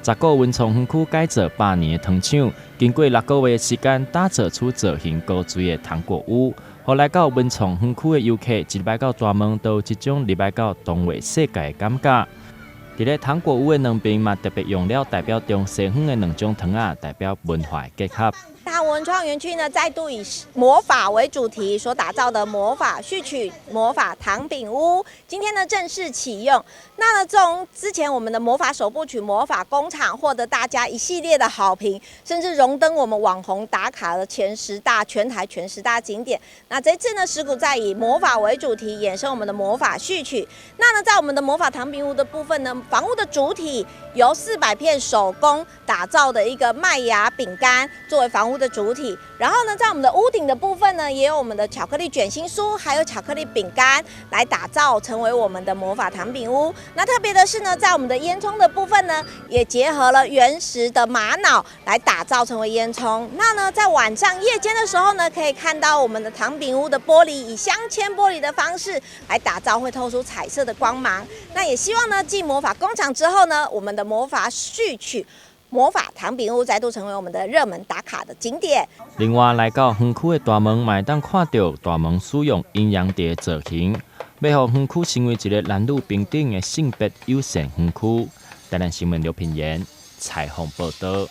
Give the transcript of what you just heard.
十个文创园区改造100年的糖厂，经过6个月的时间，打造出造型高水的糖果屋。互来到文创园区的游客，一入到大门都有一种入到童话世界的感觉。伫咧糖果屋的两边嘛，特别用了代表中西方的2种糖仔，代表文化的结合。大文创园区呢，再度以魔法为主题所打造的魔法序曲魔法糖饼屋，今天呢正式启用。那呢，从之前我们的魔法首部曲魔法工厂获得大家一系列的好评，甚至荣登我们网红打卡的全台前10大景点。那这次呢，石鼓再以魔法为主题，衍生我们的魔法序曲。那呢，在我们的魔法糖饼屋的部分呢，房屋的主体由400片手工打造的一个麦芽饼干作为房屋的主体，然后呢，在我们的屋顶的部分呢，也有我们的巧克力卷心酥，还有巧克力饼干来打造成为我们的魔法糖饼屋。那特别的是呢，在我们的烟囱的部分呢，也结合了原石的玛瑙来打造成为烟囱。那呢，在晚上夜间的时候呢，可以看到我们的糖饼屋的玻璃以镶嵌玻璃的方式来打造，会透出彩色的光芒。那也希望呢，继魔法工厂之后呢，我们的魔法序曲魔法糖饼屋再度成为我们的热门打卡的景点。另外，来到园区的大门，嘛当看到大门使用阴阳地的造型，要让园区成为一个男女平等的性别友善园区。台南新闻刘品言采访报道。